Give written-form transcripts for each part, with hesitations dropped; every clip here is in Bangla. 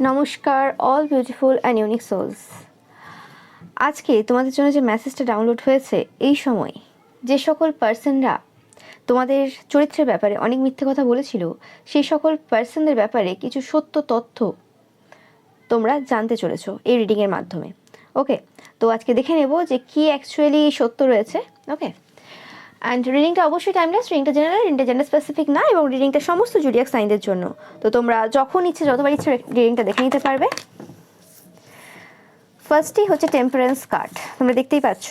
নমস্কার all beautiful and unique souls. আজকে তোমাদের জন্য যে মেসেজটা ডাউনলোড হয়েছে, এই সময় যে সকল পার্সনরা তোমাদের চরিত্রের ব্যাপারে অনেক মিথ্যে কথা বলেছিল, সেই সকল পার্সনদের ব্যাপারে কিছু সত্য তথ্য তোমরা জানতে চলেছো এই রিডিংয়ের মাধ্যমে। ওকে, তো আজকে দেখে নেব যে কি অ্যাকচুয়ালি সত্য রয়েছে। ওকে, অ্যান্ড রিডিংটা অবশ্যই টাইমলেস, রিডিংটা জেনারেল, রিডিংটা জেন্ডার স্পেসিফিক না, এবং রিডিংটা সমস্ত জুডিয়াক সাইনদের জন্য। তো তোমরা যখন ইচ্ছে যতবার ইচ্ছে রিডিংটা দেখে নিতে পারবে। ফার্স্টই হচ্ছে টেম্পারেন্স কার্ড, তোমরা দেখতেই পাচ্ছ।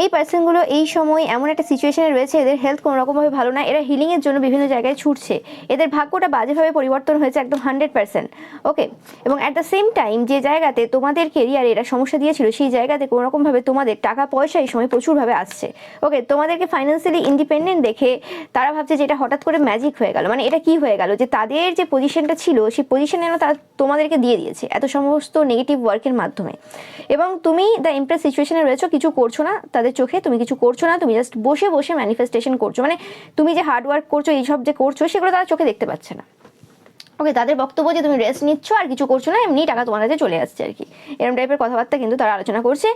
এই পার্সনগুলো এই সময় এমন একটা সিচুয়েশনে রয়েছে, এদের হেলথ কোনো রকমভাবে ভালো না, এরা হিলিংয়ের জন্য বিভিন্ন জায়গায় ছুটছে, এদের ভাগ্যটা বাজেভাবে পরিবর্তন হয়েছে একদম 100%। ওকে, এবং অ্যাট দ্য সেম টাইম যে জায়গাতে তোমাদের কেরিয়ারে এরা সমস্যা দিয়েছিল, সেই জায়গাতে কোনো রকমভাবে তোমাদের টাকা পয়সা এই সময় প্রচুরভাবে আসছে। ওকে, তোমাদেরকে ফাইন্যান্সিয়ালি ইন্ডিপেন্ডেন্ট দেখে তারা ভাবছে যে এটা হঠাৎ করে ম্যাজিক হয়ে গেল, মানে এটা কি হয়ে গেল যে তাদের যে পজিশনটা ছিল সেই পজিশন যেন তারা তোমাদেরকে দিয়ে দিয়েছে এত সমস্ত নেগেটিভ ওয়ার্কের মাধ্যমে। এবং তুমি দ্য ইমপ্রেস সিচুয়েশনে রয়েছো, কিছু করছো না, তাদের চোখে তুমি কিছু করছো না, তুমি জাস্ট বসে বসে ম্যানিফেস্টেশন করছো, মানে তুমি যে হার্ড ওয়ার্ক করছো, এইসব যে করছো সেগুলো তারা চোখে দেখতে পাচ্ছে না। ওকে, তাদের বক্তব্য যে তুমি রেস্ট নিচ্ছ আর কিছু করছো না, এমনি টাকা তোমার কাছে চলে আসছে আর কি, এরকম টাইপের কথাবার্তা কিন্তু তারা আলোচনা করছে।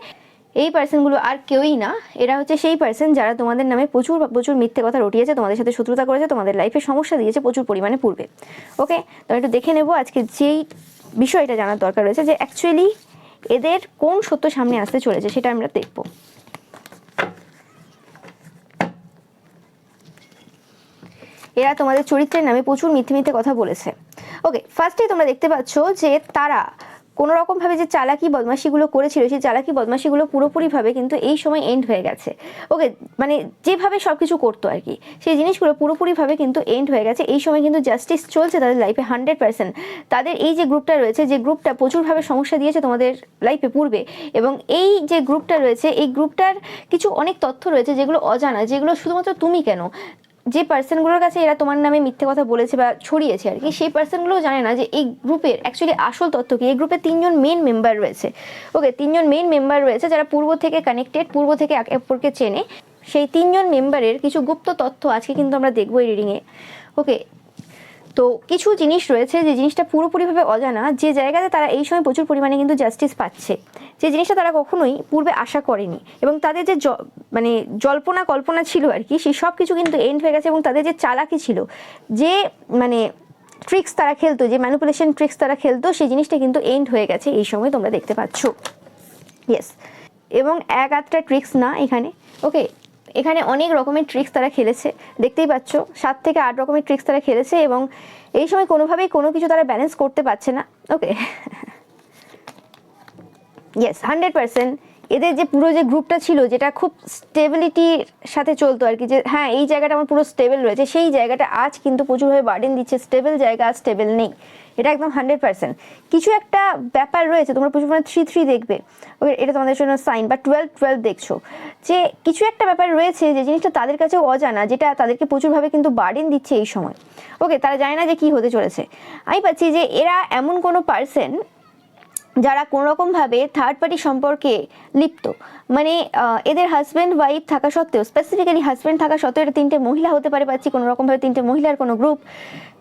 এই পার্সনগুলো আর কেউই না, এরা হচ্ছে সেই পার্সন যারা তোমাদের নামে প্রচুর প্রচুর মিথ্যে কথা রটিয়েছে, তোমাদের সাথে শত্রুতা করেছে, তোমাদের লাইফে সমস্যা দিয়েছে প্রচুর পরিমাণে পূর্বে। ওকে, তো একটু দেখে নেবো আজকে যেই বিষয়টা জানার দরকার রয়েছে, যে অ্যাকচুয়ালি এদের কোন সত্য সামনে আসতে চলেছে সেটা আমরা দেখবো। এরা তোমাদের চরিত্রের নামে প্রচুর মিথ্যে মিথ্যে কথা বলেছে। ওকে, ফার্স্টেই তোমরা দেখতে পাচ্ছ যে তারা কোনো রকমভাবে যে চালাকি বদমাশিগুলো করেছিল, সেই চালাকি বদমাশিগুলো পুরোপুরিভাবে কিন্তু এই সময় এন্ড হয়ে গেছে। ওকে, মানে যেভাবে সব কিছু করতো আর কি, সেই জিনিসগুলো পুরোপুরিভাবে কিন্তু এন্ড হয়ে গেছে। এই সময় কিন্তু জাস্টিস চলছে তাদের লাইফে 100%। তাদের এই যে গ্রুপটা রয়েছে, যে গ্রুপটা প্রচুরভাবে সমস্যা দিয়েছে তোমাদের লাইফে পূর্বে, এবং এই যে গ্রুপটা রয়েছে, এই গ্রুপটার কিছু অনেক তথ্য রয়েছে যেগুলো অজানা, যেগুলো শুধুমাত্র তুমি কেন, যে পার্সনগুলোর কাছে এরা তোমার নামে মিথ্যে কথা বলেছে বা ছড়িয়েছে আর কি, সেই পার্সনগুলোও জানে না যে এই গ্রুপের অ্যাকচুয়ালি আসল তথ্য কি। এই গ্রুপে 3জন মেন মেম্বার রয়েছে। ওকে, 3জন মেন মেম্বার রয়েছে যারা পূর্ব থেকে কানেক্টেড, পূর্ব থেকে একে অপরকে চেনে। সেই 3জন মেম্বারের কিছু গুপ্ত তথ্য আজকে কিন্তু আমরা দেখবো এই রিডিংয়ে। ওকে, তো কিছু জিনিস রয়েছে যে জিনিসটা পুরোপুরিভাবে অজানা, যে জায়গাতে তারা এই সময় প্রচুর পরিমাণে কিন্তু জাস্টিস পাচ্ছে, যে জিনিসটা তারা কখনোই পূর্বে আশা করেনি, এবং তাদের যে মানে জল্পনা কল্পনা ছিল আর কি, সেই সব কিছু কিন্তু এন্ড হয়ে গেছে। এবং তাদের যে চালাকি ছিল, যে মানে ট্রিক্স তারা খেলতো, যে ম্যানিপুলেশন ট্রিক্স তারা খেলতো, সেই জিনিসটা কিন্তু এন্ড হয়ে গেছে এই সময় তোমরা দেখতে পাচ্ছ। ইয়েস, এবং এক আধটা ট্রিক্স না এখানে। ওকে, এখানে অনেক রকমের ট্রিক্স তারা খেলেছে, দেখতেই পাচ্ছ 7 থেকে 8 রকমের ট্রিক্স তারা খেলেছে, এবং এই সময় কোনোভাবেই কোনো কিছু তারা ব্যালেন্স করতে পারছে না। ওকে, ইয়েস 100%। এদের যে পুরো যে গ্রুপটা ছিল, যেটা খুব স্টেবিলিটির সাথে চলতো আর কি, যে হ্যাঁ এই জায়গাটা আমার পুরো স্টেবল রয়েছে, সেই জায়গাটা আজ কিন্তু প্রচুরভাবে বার্ডেন দিচ্ছে। স্টেবল জায়গা আজ স্টেবল নেই, এটা একদম 100%। কিছু একটা ব্যাপার রয়েছে, তোমরা প্রচুর পরিমাণে 3-3 দেখবে। ওকে, এটা তোমাদের জন্য সাইন, বা 12-12 দেখছো, যে কিছু একটা ব্যাপার রয়েছে যে জিনিসটা তাদের কাছেও অজানা, যেটা তাদেরকে প্রচুরভাবে কিন্তু বার্ডেন দিচ্ছে এই সময়। ওকে, তারা জানে না যে কী হতে চলেছে। আমি পাচ্ছি যে এরা এমন কোনো পার্সন যারা কোনোরকমভাবে থার্ড পার্টি সম্পর্কে লিপ্ত, মানে এদের হাজব্যান্ড ওয়াইফ থাকা সত্ত্বেও, স্পেসিফিক্যালি হাজব্যান্ড থাকা সত্ত্বেও, এটা 3টে মহিলা হতে পারে পাচ্ছি, কোনোরকমভাবে 3টে মহিলার কোনো গ্রুপ,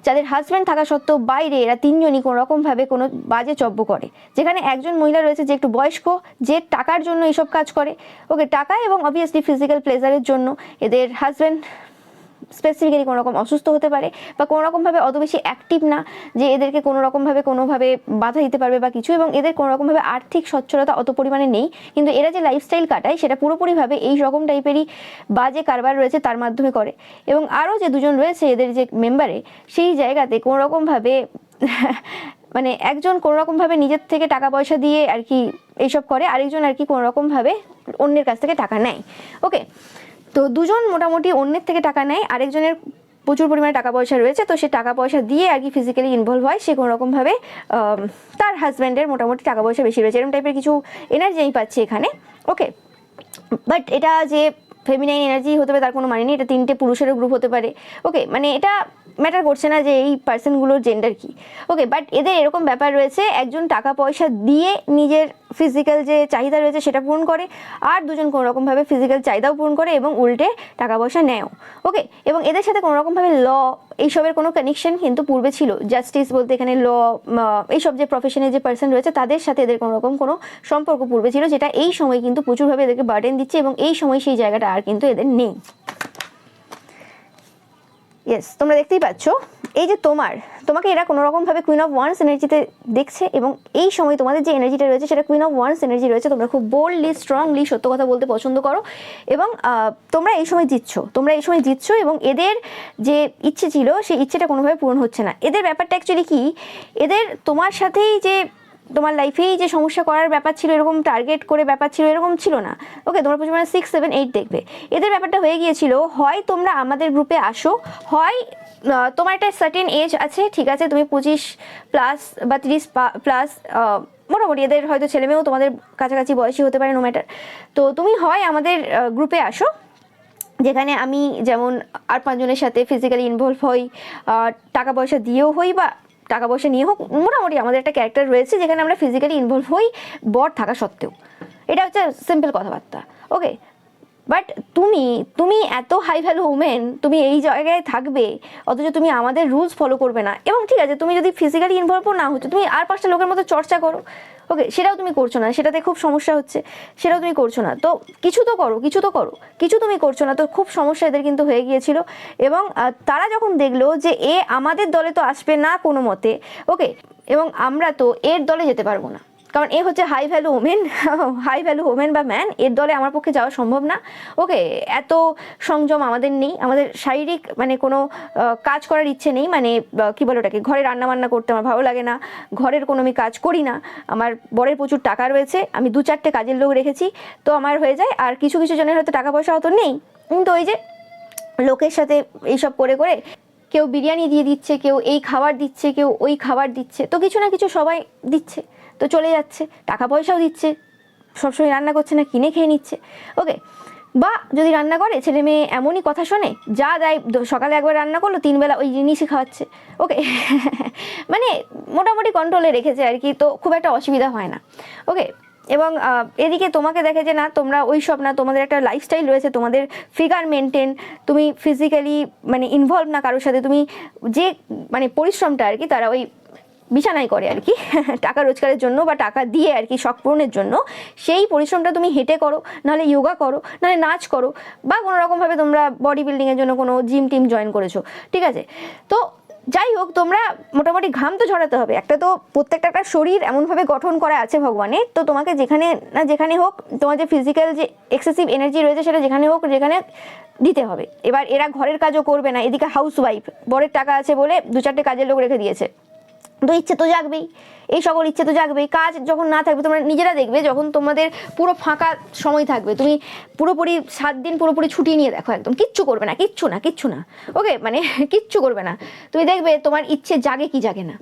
যাদের হাজব্যান্ড থাকা সত্ত্বেও বাইরে এরা 3জনই কোনোরকমভাবে কোনো বাজে চব্য করে। যেখানে একজন মহিলা রয়েছে যে একটু বয়স্ক, যে টাকার জন্য এইসব কাজ করে। ওকে, টাকা এবং অবভিয়াসলি ফিজিক্যাল প্লেজারের জন্য এদের হাজব্যান্ড স্পেসিফিক্যালি কোনো রকম অসুস্থ হতে পারে, বা কোনো রকমভাবে অত বেশি অ্যাক্টিভ না যে এদেরকে কোনো রকমভাবে কোনোভাবে বাধা দিতে পারবে বা কিছু, এবং এদের কোনো রকমভাবে আর্থিক সচ্ছলতা অত পরিমাণে নেই, কিন্তু এরা যে লাইফস্টাইল কাটায় সেটা পুরোপুরিভাবে এই রকম টাইপেরই বাজে কারবার রয়েছে তার মাধ্যমে করে। এবং আরও যে 2জন রয়েছে এদের যে মেম্বারে, সেই জায়গাতে কোনো রকমভাবে মানে একজন কোনো রকমভাবে নিজের থেকে টাকা পয়সা দিয়ে আর কি এইসব করে, আরেকজন আর কি কোনো রকমভাবে অন্যের কাছ থেকে টাকা নেয়। ওকে, তো 2জন মোটামুটি অন্যের থেকে টাকা নেয়, আরেকজনের প্রচুর পরিমাণে টাকা পয়সা রয়েছে, তো সে টাকা পয়সা দিয়ে আর কি ফিজিক্যালি ইনভলভ হয়, সে কোনো রকমভাবে তার হাজব্যান্ডের মোটামুটি টাকা পয়সা বেশি রয়েছে, এরকম টাইপের কিছু এনার্জি আমি পাচ্ছি এখানে। ওকে, বাট এটা যে ফেমিনাইন এনার্জি হতে পারে তার কোনো মানে নেই, এটা 3টে পুরুষেরও গ্রুপ হতে পারে। ওকে, মানে এটা ম্যাটার করছে না যে এই পার্সনগুলোর জেন্ডার কি। ওকে, বাট এদের এরকম ব্যাপার রয়েছে, একজন টাকা পয়সা দিয়ে নিজের ফিজিক্যাল যে চাহিদা রয়েছে সেটা পূরণ করে, আর দুজন কোনোরকমভাবে ফিজিক্যাল চাহিদাও পূরণ করে এবং উল্টে টাকা পয়সা নেয়ও। ওকে, এবং এদের সাথে কোনোরকমভাবে ল এইসবের কোনো কানেকশন কিন্তু পূর্বে ছিল। জাস্টিস বলতে এখানে ল, এইসব যে প্রফেশনের যে পার্সন রয়েছে তাদের সাথে এদের কোনোরকম কোনো সম্পর্ক পূর্বে ছিল, যেটা এই সময় কিন্তু প্রচুরভাবে এদেরকে বার্ডেন দিচ্ছে এবং এই সময় সেই জায়গাটা আর কিন্তু এদের নেই। ইয়েস, তোমরা দেখতেই পাচ্ছ এই যে তোমাকে এরা কোনো রকমভাবে কুইন অফ ওয়ান্স এনার্জিতে দেখছে, এবং এই সময় তোমাদের যে এনার্জিটা রয়েছে সেটা কুইন অফ ওয়ান্স এনার্জি রয়েছে। তোমরা খুব বোল্ডলি, স্ট্রংলি সত্য কথা বলতে পছন্দ করো, এবং তোমরা এই সময় জিতছো, এবং এদের যে ইচ্ছে ছিল সেই ইচ্ছেটা কোনোভাবে পূরণ হচ্ছে না। এদের ব্যাপারটা অ্যাকচুয়ালি কি, এদের তোমার সাথেই যে তোমার লাইফেই যে সমস্যা করার ব্যাপার ছিল, এরকম টার্গেট করে ব্যাপার ছিল, এরকম ছিল না। ওকে, তোমরা প্রচুর 6, 7, 8 দেখবে। এদের ব্যাপারটা হয়ে গিয়েছিল, হয় তোমরা আমাদের গ্রুপে আসো, হয় তোমার একটা সার্টেন এজ আছে, ঠিক আছে, তুমি 25+ বা 30+, মোটামুটি এদের হয়তো ছেলেমেয়েও তোমাদের কাছাকাছি বয়সী হতে পারে, নো ম্যাটার। তো তুমি হয় আমাদের গ্রুপে আসো, যেখানে আমি যেমন আর 5 জনের সাথে ফিজিক্যালি ইনভলভ হই, টাকা পয়সা দিয়েও হই বা টাকা পয়সা নিয়ে হোক, মোটামুটি আমাদের একটা ক্যারেক্টার রয়েছে যেখানে আমরা ফিজিক্যালি ইনভলভ হই বর থাকা সত্ত্বেও। এটা হচ্ছে সিম্পল কথাবার্তা। ওকে, বাট তুমি এত হাই ভ্যালু ওমেন, তুমি এই জায়গায় থাকবে অথচ তুমি আমাদের রুলস ফলো করবে না। এবং ঠিক আছে, তুমি যদি ফিজিক্যালি ইনভলভও না হচ্ছে, তুমি আর 5টা লোকের মতো চর্চা করো। ওকে, সেটাও তুমি করছো না, সেটাতে খুব সমস্যা হচ্ছে, সেটাও তুমি করছো না। তো কিছু তুমি করছো না, তো খুব সমস্যা এদের কিন্তু হয়ে গিয়েছিল। এবং তারা যখন দেখলো যে এ আমাদের দলে তো আসবে না কোনো মতে, ওকে, এবং আমরা তো এর দলে যেতে পারবো না, কারণ এ হচ্ছে হাই ভ্যালু ওমেন বা ম্যান, এর দলে আমার পক্ষে যাওয়া সম্ভব না। ওকে, এত সংযম আমাদের নেই, আমাদের শারীরিক মানে কোনো কাজ করার ইচ্ছে নেই, মানে কি বলে ওটাকে, ঘরে রান্না বান্না করতে আমার ভালো লাগে না, ঘরের কোনো আমি কাজ করি না, আমার বরের প্রচুর টাকা রয়েছে, আমি 2-4টে কাজের লোক রেখেছি, তো আমার হয়ে যায়। আর কিছু জনের হয়তো টাকা পয়সা হয়তো নেই, কিন্তু ওই যে লোকের সাথে এইসব করে কেউ বিরিয়ানি দিয়ে দিচ্ছে, কেউ এই খাবার দিচ্ছে, কেউ ওই খাবার দিচ্ছে, তো কিছু না কিছু সবাই দিচ্ছে, তো চলে যাচ্ছে, টাকা পয়সাও দিচ্ছে, সবসময় রান্না করছে না, কিনে খেয়ে নিচ্ছে। ওকে, বা যদি রান্না করে ছেলে মেয়ে এমনই কথা শোনে, যা দেয় সকালে একবার রান্না করলো, 3 বেলা ওই জিনিসই খাওয়াচ্ছে। ওকে, মানে মোটামুটি কন্ট্রোলে রেখেছে আর কি, তো খুব একটা অসুবিধা হয় না। ওকে, এবং এদিকে তোমাকে দেখে যে না, তোমরা ওই সব না, তোমাদের একটা লাইফস্টাইল রয়েছে, তোমাদের ফিগার মেনটেন, তুমি ফিজিক্যালি মানে ইনভলভ না কারোর সাথে, তুমি যে মানে পরিশ্রমটা আর কি তারা ওই বিছানায় করে আর কি টাকা রোজগারের জন্য বা টাকা দিয়ে আর কি শখ পূরণের জন্য, সেই পরিশ্রমটা তুমি হেঁটে করো, নাহলে যোগা করো, নাহলে নাচ করো, বা কোনো রকমভাবে তোমরা বডি বিল্ডিংয়ের জন্য কোনো জিম টিম জয়েন করেছো, ঠিক আছে। তো যাই হোক, তোমরা মোটামুটি ঘাম তো ঝরাতে হবে, একটা তো প্রত্যেকটা একটা শরীর এমনভাবে গঠন করা আছে ভগবানের, তো তোমাকে যেখানে হোক তোমার যে ফিজিক্যাল যে এক্সেসিভ এনার্জি রয়েছে সেটা যেখানে দিতে হবে। এবার এরা ঘরের কাজও করবে না, এদিকে হাউসওয়াইফ, বরের টাকা আছে বলে 2-4টে কাজের লোক রেখে দিয়েছে, তো ইচ্ছে তো জাগবেই, এই সকল ইচ্ছে তো জাগবেই। কাজ যখন না থাকবে, তোমরা নিজেরা দেখবে যখন তোমাদের পুরো ফাঁকা সময় থাকবে, তুমি পুরোপুরি 7 দিন পুরোপুরি ছুটি নিয়ে দেখো, একদম কিচ্ছু করবে না, কিচ্ছু না। ওকে, মানে কিচ্ছু করবে না, তুমি দেখবে তোমার ইচ্ছে জাগে কি জাগে না।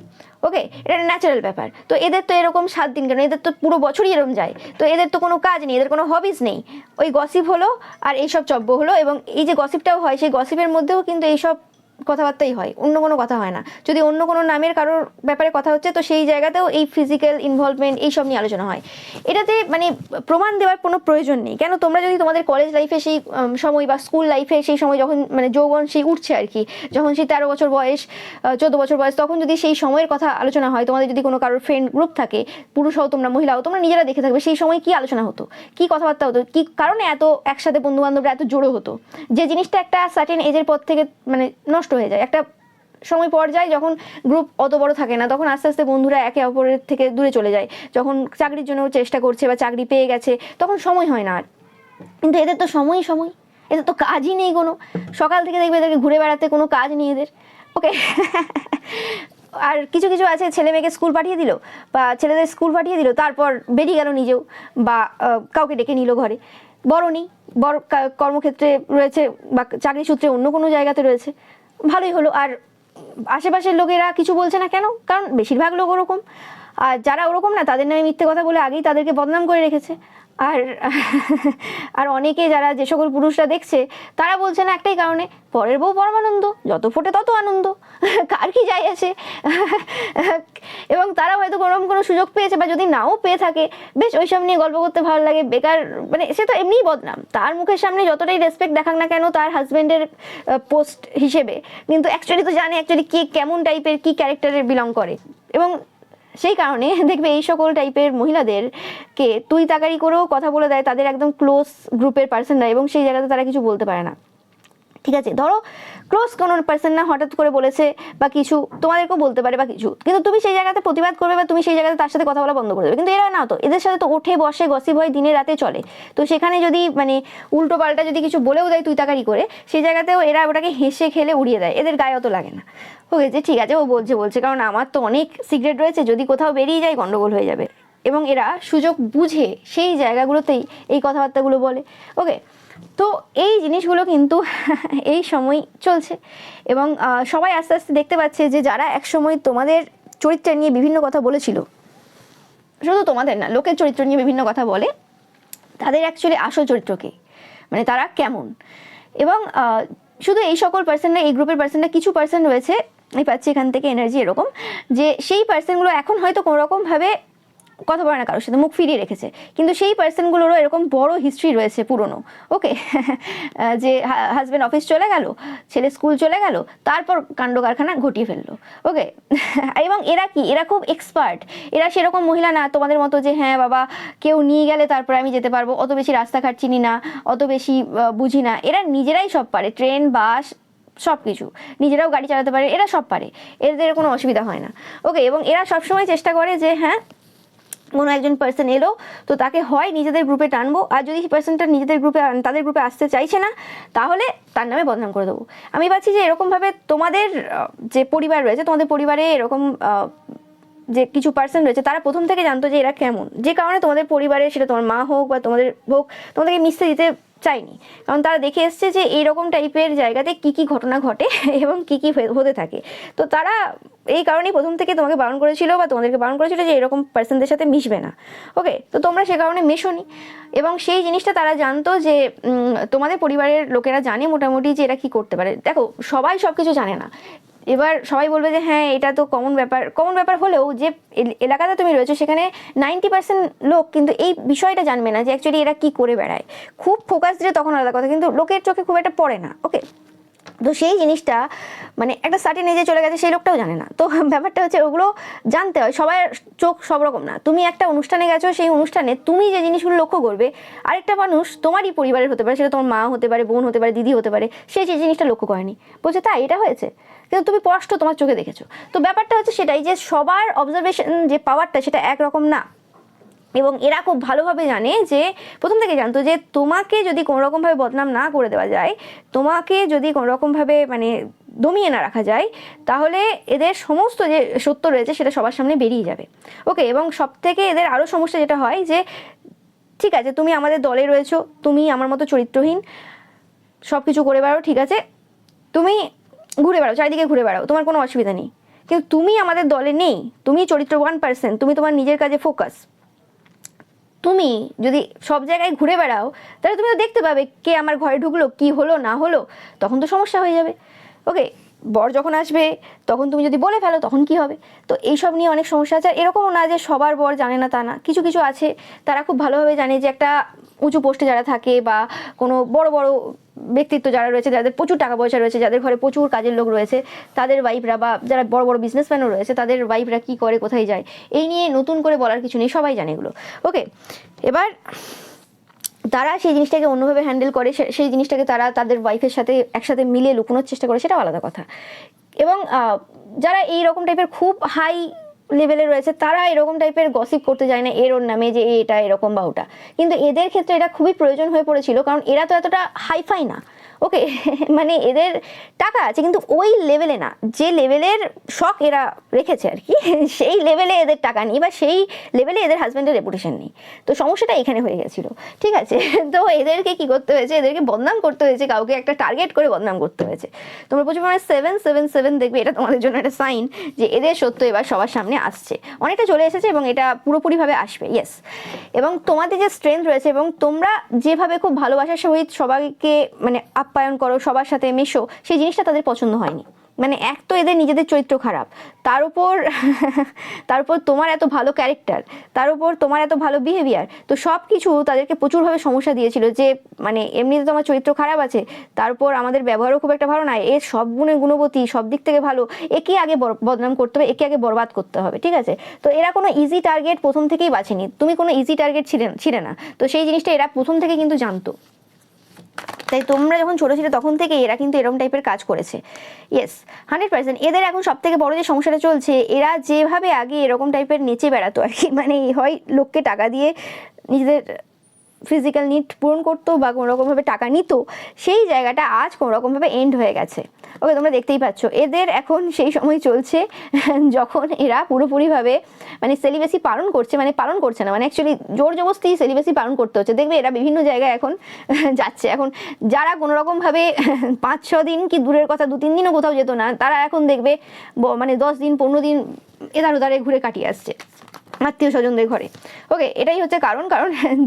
ওকে, এটা ন্যাচারাল ব্যাপার। তো এদের তো এরকম 7 দিন কেন, এদের তো পুরো বছরই এরকম যায়, তো এদের তো কোনো কাজ নেই, এদের কোনো হবিস নেই, ওই গসিপ হলো আর এইসব চব্য হলো। এবং এই যে গসিপটাও হয়, সেই গসিপের মধ্যেও কিন্তু এইসব কথাবার্তাই হয়, অন্য কোনো কথা হয় না। যদি অন্য কোনো নামের কারোর ব্যাপারে কথা হচ্ছে, তো সেই জায়গাতেও এই ফিজিক্যাল ইনভলভমেন্ট এইসব নিয়ে আলোচনা হয়। এটাতে মানে প্রমাণ দেওয়ার কোনো প্রয়োজন নেই। কেন, তোমরা যদি তোমাদের কলেজ লাইফে সেই সময় বা স্কুল লাইফে সেই সময় যখন মানে যৌবন সেই উঠছে আর কি, যখন সেই 13 বছর বয়স, 14 বছর বয়স, তখন যদি সেই সময়ের কথা আলোচনা হয়, তোমাদের যদি কোনো কারোর ফ্রেন্ড গ্রুপ থাকে, পুরুষ হও তোমরা, মহিলা হও, তোমরা নিজেরা দেখে থাকবে সেই সময় কি আলোচনা হতো, কি কথাবার্তা হতো, কি কারণে এত একসাথে বন্ধু বান্ধবরা এত জড়ো হতো, যে জিনিসটা একটা সার্টেন এজের পর থেকে মানে নষ্ট হয়ে যায়। একটা সময় পর যায় যখন গ্রুপ অত বড় থাকে না, তখন আস্তে আস্তে বন্ধুরা একে অপরের থেকে দূরে চলে যায়, যখন চাকরির জন্য চেষ্টা করছে বা চাকরি পেয়ে গেছে, তখন সময় হয় না আর। কিন্তু এদের তো সময়, এদের তো কাজই নেই কোনো, সকাল থেকে দেখবে এদেরকে ঘুরে বেড়াতে, কোনো কাজ নেই এদের। ওকে, আর কিছু আছে ছেলে মেয়েকে স্কুল পাঠিয়ে দিল বা ছেলেদের স্কুল পাঠিয়ে দিল, তারপর বেরিয়ে গেল নিজেও, বা কাউকে ডেকে নিল ঘরে, বড় নেই, বড় কর্মক্ষেত্রে রয়েছে বা চাকরি সূত্রে অন্য কোনো জায়গাতে রয়েছে, ভালোই হলো। আর আশেপাশের লোকেরা কিছু বলছে না কেন, কারণ বেশিরভাগ লোক ওরকম, আর যারা ওরকম না তাদের নামে মিথ্যে কথা বলে আগেই তাদেরকে বদনাম করে রেখেছে। আর আর অনেকে যারা যে সকল পুরুষরা দেখছে তারা বলছে না একটাই কারণে, পরের বউ পরমানন্দ, যত ফোটে তত আনন্দ, কার কি যায় আসে। এবং তারা হয়তো কোনো সুযোগ পেয়েছে, বা যদি নাও পেয়ে থাকে, বেশ ওইসব নিয়ে গল্প করতে ভালো লাগে, বেকার, মানে সে তো এমনিই বদনাম, তার মুখের সামনে যতটাই রেসপেক্ট দেখাক না কেন তার হাজবেন্ডের পোস্ট হিসেবে, কিন্তু অ্যাকচুয়ালি তো জানে অ্যাকচুয়ালি কে কেমন টাইপের, কি ক্যারেক্টারের বিলং করে। এবং সেই কারণে দেখবে এই সকল টাইপের মহিলাদেরকে তুই তাকারি করেও কথা বলে দেয় তাদের একদম ক্লোজ গ্রুপের পার্সনরা, এবং সেই জায়গাতে তারা কিছু বলতে পারে না। ঠিক আছে, ধরো ক্লোজ কোনো পার্সন না হঠাৎ করে বলেছে বা কিছু, তোমাদেরকেও বলতে পারে বা কিছু, কিন্তু তুমি সেই জায়গাতে প্রতিবাদ করবে বা তুমি সেই জায়গাতে তার সাথে কথা বলা বন্ধ করে দেবে। কিন্তু এরা না, তো এদের সাথে তো ওঠে বসে গসিপ হয়, দিনে রাতে চলে। তো সেখানে যদি মানে উল্টো পাল্টা যদি কিছু বলেও দেয় তুই তাকারি করে, সেই জায়গাতেও এরা ওটাকে হেসে খেলে উড়িয়ে দেয়, এদের গায়ে অত লাগে না। ওকে, যে ঠিক আছে ও বলছে, কারণ আমার তো অনেক সিক্রেট রয়েছে, যদি কোথাও বেরিয়ে যায় গন্ডগোল হয়ে যাবে। এবং এরা সুযোগ বুঝে সেই জায়গাগুলোতেই এই কথাবার্তাগুলো বলে। ওকে, তো এই জিনিসগুলো কিন্তু এই সময় চলছে, এবং সবাই আস্তে আস্তে দেখতে পাচ্ছে যে যারা একসময় তোমাদের চরিত্র নিয়ে বিভিন্ন কথা বলেছিল, শুধু তোমাদের না, লোকের চরিত্র নিয়ে বিভিন্ন কথা বলে, তাদের অ্যাকচুয়ালি আসল চরিত্রকে, মানে তারা কেমন। এবং শুধু এই সকল পার্সন না, এই গ্রুপের পার্সন না, কিছু পার্সন রয়েছে, আমি পাচ্ছি এখান থেকে এনার্জি এরকম, যে সেই পার্সনগুলো এখন হয়তো কোনোরকমভাবে কথা বলে না কারোর সাথে, মুখ ফিরিয়ে রেখেছে, কিন্তু সেই পার্সনগুলোরও এরকম বড় হিস্ট্রি রয়েছে পুরনো। ওকে, যে হাজব্যান্ড অফিস চলে গেল, ছেলে স্কুল চলে গেল, তারপর কাণ্ড কারখানা ঘটিয়ে ফেললো। ওকে, এবং এরা খুব এক্সপার্ট, এরা সেরকম মহিলা না তোমাদের মতো যে হ্যাঁ বাবা কেউ নিয়ে গেলে তারপরে আমি যেতে পারবো, অত বেশি রাস্তাঘাট চিনি না, অত বেশি বুঝি না। এরা নিজেরাই সব পারে, ট্রেন বাস সব কিছু, নিজেরাও গাড়ি চালাতে পারে, এরা সব পারে, এদের কোনো অসুবিধা হয় না। ওকে, এবং এরা সবসময় চেষ্টা করে যে হ্যাঁ কোনো একজন পার্সন এলো তো তাকে হয় নিজেদের গ্রুপে টানবো, আর যদি সেই পার্সনটা নিজেদের গ্রুপে তাদের গ্রুপে আসতে চাইছে না, তাহলে তার নামে বদনাম করে দেবো। আমি পাচ্ছি যে এরকমভাবে তোমাদের যে পরিবার রয়েছে, তোমাদের পরিবারে এরকম যে কিছু পার্সন রয়েছে, তারা প্রথম থেকে জানতো যে এরা কেমন, যে কারণে তোমাদের পরিবারে, সেটা তোমার মা হোক বা তোমাদের হোক, তোমাদেরকে মিশতে দিতে চাইনি, কারণ তারা দেখে এসছে যে এইরকম টাইপের জায়গাতে কি কি ঘটনা ঘটে এবং কি কি হতে থাকে। তো তারা এই কারণেই প্রথম থেকে তোমাকে বারণ করেছিল বা তোমাদেরকে বারণ করেছিল যে এরকম পার্সনদের সাথে মিশবে না। ওকে, তো তোমরা সে কারণে মেশোনি, এবং সেই জিনিসটা তারা জানতো যে তোমাদের পরিবারের লোকেরা জানে মোটামুটি যে এরা কি করতে পারে। দেখো, সবাই সব কিছু জানে না, এবার সবাই বলবে যে হ্যাঁ এটা তো কমন ব্যাপার হলেও যে এলাকাতে তুমি রয়েছো সেখানে 90% লোক কিন্তু এই বিষয়টা জানবে না যে অ্যাকচুয়ালি এরা কি করে বেড়ায়। খুব ফোকাস দিলে তখন আলাদা কথা, কিন্তু লোকের চোখে খুব একটা পড়ে না। ওকে, তো সেই জিনিসটা মানে একটা সার্টেন এজে চলে গেছে, সেই লোকটাও জানে না। তো ব্যাপারটা হচ্ছে ওগুলো জানতে হয়, সবার চোখ সব রকম না। তুমি একটা অনুষ্ঠানে গেছো, সেই অনুষ্ঠানে তুমি যে জিনিসগুলো লক্ষ্য করবে, আরেকটা মানুষ তোমারই পরিবারের হতে পারে, সেটা তোমার মা হতে পারে, বোন হতে পারে, দিদি হতে পারে, সে যে জিনিসটা লক্ষ্য করেনি, বলছে তাই এটা হয়েছে, কিন্তু তুমি স্পষ্ট তোমার চোখে দেখেছো। তো ব্যাপারটা হচ্ছে সেটাই, যে সবার অবজারভেশন যে পাওয়ারটা সেটা একরকম না। এবং এরা খুব ভালোভাবে জানে, যে প্রথম থেকে জানতো যে তোমাকে যদি কোনোরকমভাবে বদনাম না করে দেওয়া যায়, তোমাকে যদি কোনোরকমভাবে মানে দমিয়ে না রাখা যায়, তাহলে এদের সমস্ত যে সত্য রয়েছে সেটা সবার সামনে বেরিয়ে যাবে। ওকে, এবং সব থেকে এদের আরও সমস্যা যেটা হয় যে ঠিক আছে তুমি আমাদের দলে রয়েছো, তুমি আমার মতো চরিত্রহীন সব কিছু করে বেড়াও, ঠিক আছে তুমি ঘুরে বেড়াও, চারিদিকে ঘুরে বেড়াও, তোমার কোনো অসুবিধা নেই, কিন্তু তুমি আমাদের দলে নেই, তুমি চরিত্রবান পার্সন, তুমি তোমার নিজের কাজে ফোকাস। তুমি যদি সব জায়গায় ঘুরে বেড়াও, তাহলে তুমি তো দেখতে পাবে কে আমার ঘরে ঢুকলো, কি হলো না হলো, তখন তো সমস্যা হয়ে যাবে। ওকে, বর যখন আসবে তখন তুমি যদি বলে ফেলো তখন কি হবে। তো এইসব নিয়ে অনেক সমস্যা আছে। আর এরকমও না যে সবার বর জানে না তা না, কিছু কিছু আছে তারা খুব ভালোভাবে জানে, যে একটা উঁচু পোস্টে যারা থাকে বা কোনো বড় বড় ব্যক্তিত্ব যারা রয়েছে, যাদের প্রচুর টাকা পয়সা রয়েছে, যাদের ঘরে প্রচুর কাজের লোক রয়েছে, তাদের ওয়াইফরা বা যারা বড় বড় বিজনেসম্যানও রয়েছে, তাদের ওয়াইফরা কী করে, কোথায় যায়, এই নিয়ে নতুন করে বলার কিছু নেই, সবাই জানে এগুলো। ওকে, এবার তারা সেই জিনিসটাকে অন্যভাবে হ্যান্ডেল করে, সেই জিনিসটাকে তারা তাদের ওয়াইফের সাথে একসাথে মিলিয়ে লুকোনোর চেষ্টা করে, সেটাও আলাদা কথা। এবং যারা এই রকম টাইপের খুব হাই লেভেলে রয়েছে, তারা এরকম টাইপের গসিপ করতে যায় না এর ওর নামে, যে এটা এরকম বা ওটা, কিন্তু এদের ক্ষেত্রে এটা খুবই প্রয়োজন হয়ে পড়েছিল, কারণ এরা তো এতটা হাইফাই না। ওকে মানে এদের টাকা আছে কিন্তু ওই লেভেলে না, যে লেভেলের শখ এরা রেখেছে আর কি সেই লেভেলে এদের টাকা নেই বা সেই লেভেলে এদের হাজব্যান্ডের রেপুটেশন নেই। তো সমস্যাটা এখানে হয়ে গেছিলো, ঠিক আছে। তো এদেরকে কি করতে হয়েছে, এদেরকে বদনাম করতে হয়েছে, কাউকে একটা টার্গেট করে বদনাম করতে হয়েছে। তোমরা প্রচুর মানে 777 দেখবে, এটা তোমাদের জন্য একটা সাইন যে এদের সত্য এবার সবার সামনে আসছে, অনেকটা চলে এসেছে এবং এটা পুরোপুরিভাবে আসবে, ইয়েস। এবং তোমাদের যে স্ট্রেংথ রয়েছে এবং তোমরা যেভাবে খুব ভালোবাসার সহিত সবাইকে মানে আপ্যায়ন করো, সবার সাথে মেশো, সেই জিনিসটা তাদের পছন্দ হয়নি। মানে এক তো এদের নিজেদের চরিত্র খারাপ, তার উপর তোমার এত ভালো ক্যারেক্টার, তার উপর তোমার এত ভালো বিহেভিয়ার, তো সব কিছু তাদেরকে প্রচুরভাবে সমস্যা দিয়েছিল যে মানে এমনিতে তোমার চরিত্র খারাপ আছে, তার উপর আমাদের ব্যবহারও খুব একটা ভালো নয়, এর সব গুণে গুণবতী, সব দিক থেকে ভালো, একে আগে বদনাম করতে হবে, একে আগে বরবাদ করতে হবে, ঠিক আছে। তো এরা কোনো ইজি টার্গেট প্রথম থেকেই বাছেনি, তুমি কোনো ইজি টার্গেট ছিলে না, তো সেই জিনিসটা এরা প্রথম থেকে কিন্তু জানতো। তাই তোমরা যখন ছোটো ছিলে তখন থেকে এরা কিন্তু এরকম টাইপের কাজ করেছে, ইয়েস 100%। এদের এখন সব থেকে বড় যে সমস্যাটা চলছে, এরা যেভাবে আগে এরকম টাইপের নেচে বেড়াতো আর কি, মানে হয় লোককে টাকা দিয়ে নিজেদের ফিজিক্যাল নিড পূরণ করতো বা কোনোরকমভাবে টাকা নিত, সেই জায়গাটা আজ কোনোরকমভাবে এন্ড হয়ে গেছে। ওকে, তোমরা দেখতেই পাচ্ছ এদের এখন সেই সময় চলছে যখন এরা পুরোপুরিভাবে মানে সেলিবেসি পালন করছে, মানে পালন করছে না, মানে অ্যাকচুয়ালি জোর জবরদস্তি সেলিবেসি পালন করতে হচ্ছে। দেখবে এরা বিভিন্ন জায়গায় এখন যাচ্ছে, এখন যারা কোনোরকমভাবে 5-6 দিন কি দূরের কথা 2-3 দিনও কোথাও যেত না, তারা এখন দেখবে মানে 10 দিন 15 দিন এধার ওধারে ঘুরে কাটিয়ে আসছে আত্মীয় স্বজনদের ঘরে। ওকে, এটাই হচ্ছে কারণ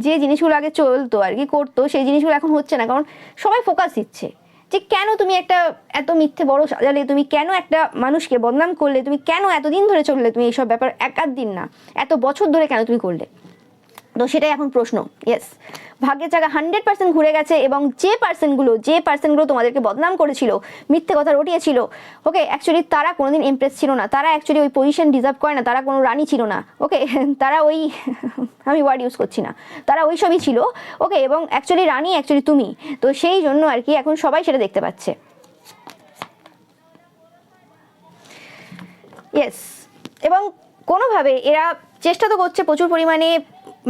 যে জিনিসগুলো আগে চলতো আর কি করতো, সেই জিনিসগুলো এখন হচ্ছে না, কারণ সবাই ফোকাস দিচ্ছে যে কেন তুমি একটা এত মিথ্যে বড় সাজালে, তুমি কেন একটা মানুষকে বদনাম করলে, তুমি কেন এতদিন ধরে চললে, তুমি এইসব ব্যাপার এক আধ দিন না এত বছর ধরে কেন তুমি করলে। তো সেটাই এখন প্রশ্ন, ইয়েস। ভাগ্যের চাকা 100% ঘুরে গেছে এবং যে পার্সনগুলো তোমাদেরকে বদনাম করেছিল, মিথ্যে কথা রটিয়েছিল, ওকে, অ্যাকচুয়ালি তারা কোনোদিন ইমপ্রেস ছিল না, তারা অ্যাকচুয়ালি ওই পজিশন ডিজার্ভ করে না, তারা কোনো রানী ছিল না, ওকে তারা ওই আমি ওয়ার্ড ইউজ করছি না, তারা ওই সবই ছিল, ওকে। এবং অ্যাকচুয়ালি রানী অ্যাকচুয়ালি তুমি, তো সেই জন্য আর কি এখন সবাই সেটা দেখতে পাচ্ছে, ইয়েস। এবং কোনোভাবে এরা চেষ্টা তো করছে প্রচুর পরিমাণে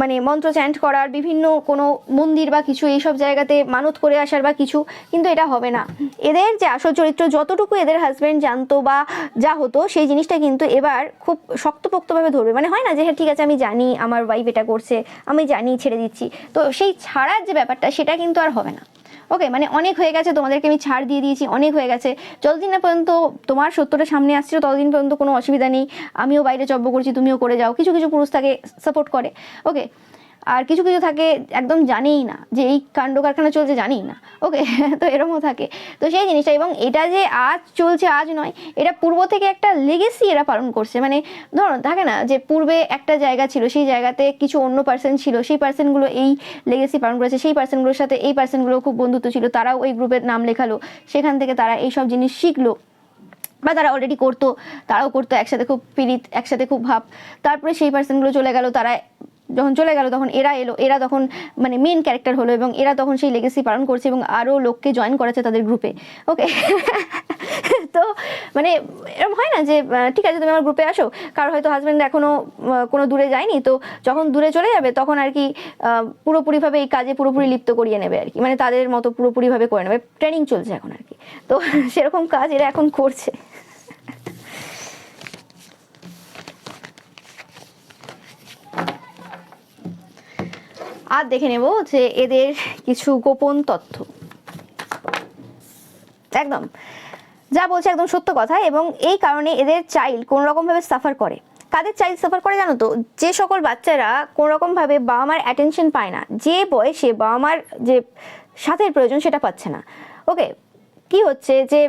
মানে মন্ত্র চ্যান্ট করার, বিভিন্ন কোনো মন্দির বা কিছু এইসব জায়গাতে মানত করে আসার বা কিছু, কিন্তু এটা হবে না। এদের যে আসল চরিত্র, যতটুকু এদের হাজব্যান্ড জানতো বা যা হতো, সেই জিনিসটা কিন্তু এবার খুব শক্তপোক্তভাবে ধরবে। মানে হয় না যে হ্যাঁ ঠিক আছে আমি জানি আমার ওয়াইফ এটা করছে, আমি জানি ছেড়ে দিচ্ছি, তো সেই ছাড়ার যে ব্যাপারটা সেটা কিন্তু আর হবে না। ওকে, মানে অনেক হয়ে গেছে, তোমাদেরকে আমি ছাড় দিয়ে দিয়েছি, অনেক হয়ে গেছে, যতদিন না পর্যন্ত তোমার সত্যটা সামনে আসছিল ততদিন পর্যন্ত কোনো অসুবিধা নেই, আমিও বাইরে জব্ব করছি, তুমিও করে যাও। কিছু কিছু পুরুষ তাকে সাপোর্ট করে, ওকে, আর কিছু কিছু থাকে একদম জানেই না যে এই কাণ্ড কারখানা চলছে, জানেই না, ওকে তো এরকমও থাকে। তো সেই জিনিসটা, এবং এটা যে আজ চলছে আজ নয়, এটা পূর্ব থেকে একটা লেগেসি এরা পালন করছে। মানে ধরো থাকে না যে পূর্বে একটা জায়গা ছিল, সেই জায়গাতে কিছু অন্য পার্সন ছিল, সেই পার্সনগুলো এই লেগেসি পালন করেছে, সেই পার্সনগুলোর সাথে এই পার্সনগুলো খুব বন্ধুত্ব ছিল, তারাও ওই গ্রুপের নাম লেখালো, সেখান থেকে তারা এইসব জিনিস শিখলো, বা তারা অলরেডি করতো, তারাও করতো একসাথে, খুব পীড়িত, একসাথে খুব ভাব। তারপরে সেই পার্সনগুলো চলে গেল, তারা যখন চলে গেল তখন এরা এলো, এরা তখন মানে মেন ক্যারেক্টার হলো এবং এরা তখন সেই লেগেসি পালন করছে এবং আরও লোককে জয়েন করেছে তাদের গ্রুপে, ওকে তো মানে এরকম হয় না যে ঠিক আছে তুমি আমার গ্রুপে আসো, কারো হয়তো হাজব্যান্ড এখনও কোনো দূরে যায়নি, তো যখন দূরে চলে যাবে তখন আর কি পুরোপুরিভাবে এই কাজে পুরোপুরি লিপ্ত করিয়ে নেবে আর কি, মানে তাদের মতো পুরোপুরিভাবে করে নেবে, ট্রেনিং চলছে এখন আর কি। তো সেরকম কাজ এরা এখন করছে। আর দেখে নেব যে এদের কিছু গোপন তথ্য, একদম যা বলছে একদম সত্য কথা। এবং এই কারণে এদের চাইল্ড কোনো রকমভাবে সাফার করে। কাদের চাইল্ড সাফার করে জানো তো? যে সকল বাচ্চারা কোনো রকমভাবে বাবা মার অ্যাটেনশন পায় না, যে বয়সে বাবা মার যে সাথের প্রয়োজন সেটা পাচ্ছে না। ওকে, কি হচ্ছে যে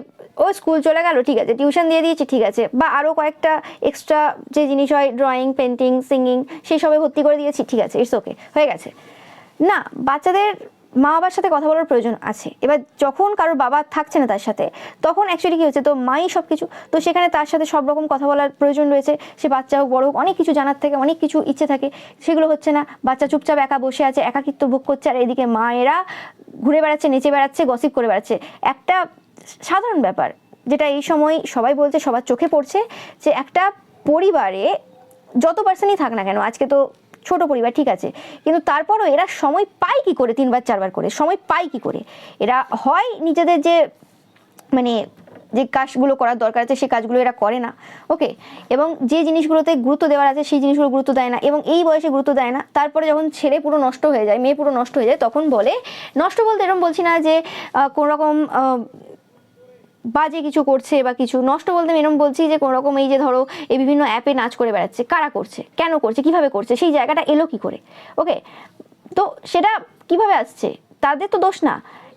ও স্কুল চলে গেল, ঠিক আছে, টিউশন দিয়ে দিয়েছি, ঠিক আছে, বা আরও কয়েকটা এক্সট্রা যে জিনিস হয়, ড্রয়িং, পেন্টিং, সিঙ্গিং, সেই সবে ভর্তি করে দিয়েছি, ঠিক আছে, ইটস ওকে, হয়ে গেছে। না, বাচ্চাদের মা বাবার সাথে কথা বলার প্রয়োজন আছে। এবার যখন কারোর বাবা থাকছে না তার সাথে, তখন অ্যাকচুয়ালি কী হচ্ছে, তো মাই সব কিছু, তো সেখানে তার সাথে সব রকম কথা বলার প্রয়োজন রয়েছে। সে বাচ্চা হোক বড় হোক, অনেক কিছু জানার থেকে অনেক কিছু ইচ্ছে থাকে, সেগুলো হচ্ছে না। বাচ্চা চুপচাপ একা বসে আছে, একাকিত্ব ভোগ করছে, আর এদিকে মায়েরা ঘুরে বেড়াচ্ছে, নেচে বেড়াচ্ছে, গসিপ করে বেড়াচ্ছে। একটা সাধারণ ব্যাপার যেটা এই সময় সবাই বলছে, সবার চোখে পড়ছে, যে একটা পরিবারে যত পার্সনই থাক না কেন, আজকে তো ছোট পরিবার ঠিক আছে, কিন্তু তারপরও এরা সময় পায় কি করে 3বার 4বার করে, সময় পায় কি করে? এরা হয় নিজেদের যে মানে যে কাজগুলো করার দরকার আছে সেই কাজগুলো এরা করে না, ওকে, এবং যে জিনিসগুলোতে গুরুত্ব দেওয়ার আছে সেই জিনিসগুলো গুরুত্ব দেয় না, এবং এই বয়সে গুরুত্ব দেয় না। তারপরে যখন ছেলে পুরো নষ্ট হয়ে যায়, মেয়ে পুরো নষ্ট হয়ে যায়, তখন বলে, নষ্ট বলতে এরকম বলছি না যে কোনো রকম বাজে কিছু করছে বা কিছু, নষ্ট বলতে আমি এরকম বলছি যে কোনো রকম এই যে ধরো এই বিভিন্ন অ্যাপে নাচ করে বেড়াচ্ছে, কারা করছে, কেন করছে, কিভাবে করছে, সেই জায়গাটা এলো কি করে, ওকে, তো সেটা কিভাবে আসছে, তাদের তো দোষ না।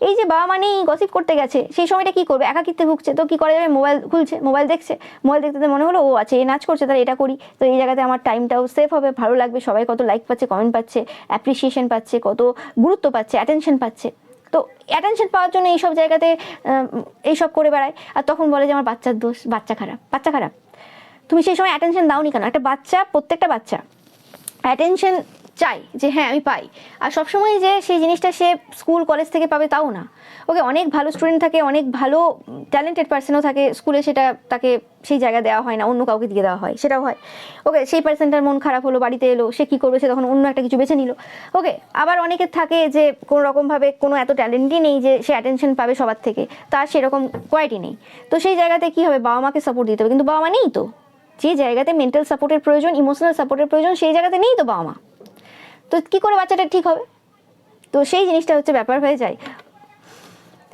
এই যে বাবা মা নেই, গসিপ করতে গেছে, সেই সময়টা কি করবে, একাকিত্বে ভুগছে, তো কি করা যাবে, মোবাইল খুলছে, মোবাইল দেখছে, মোবাইল দেখতে মনে হলো ও আছে এই নাচ করছে, তাহলে এটা করি, তো এই জায়গাতে আমার টাইমটাও সেভ হবে, ভালো লাগবে, সবাই কত লাইক পাচ্ছে, কমেন্ট পাচ্ছে, অ্যাপ্রিসিয়েশন পাচ্ছে, কত গুরুত্ব পাচ্ছে, অ্যাটেনশন পাচ্ছে, তো অ্যাটেনশন পাওয়ার জন্য এইসব জায়গাতে এইসব করে বেড়ায়। আর তখন বলে যে আমার বাচ্চার দোষ, বাচ্চা খারাপ, বাচ্চা খারাপ। তুমি সেই সময় অ্যাটেনশন দাওনি কেন? একটা বাচ্চা, প্রত্যেকটা বাচ্চা অ্যাটেনশন চাই যে হ্যাঁ আমি পাই, আর সবসময় যে সেই জিনিসটা সে স্কুল কলেজ থেকে পাবে তাও না, ওকে, অনেক ভালো স্টুডেন্ট থাকে, অনেক ভালো ট্যালেন্টেড পার্সনও থাকে, স্কুলে সেটা তাকে সেই জায়গা দেওয়া হয় না, অন্য কাউকে দিয়ে দেওয়া হয়, সেটাও হয়, ওকে, সেই পার্সনটার মন খারাপ হলো, বাড়িতে এলো, সে কী করবে, সে তখন অন্য একটা কিছু বেছে নিল, ওকে, আবার অনেকের থাকে যে কোনো রকমভাবে কোনো এত ট্যালেন্টই নেই যে সে অ্যাটেনশন পাবে সবার থেকে, তার সেরকম কোয়ালিটি নেই, তো সেই জায়গাতে কী হবে, বাবা মাকে সাপোর্ট দিতে হবে, কিন্তু বাবা মা নেই তো, যে জায়গাতে মেন্টাল সাপোর্টের প্রয়োজন, ইমোশনাল সাপোর্টের প্রয়োজন, সেই জায়গাতে নেই তো বাবা মা, তো কী করে বাচ্চাটা ঠিক হবে? তো সেই জিনিসটা হচ্ছে ব্যাপার হয়ে যায়,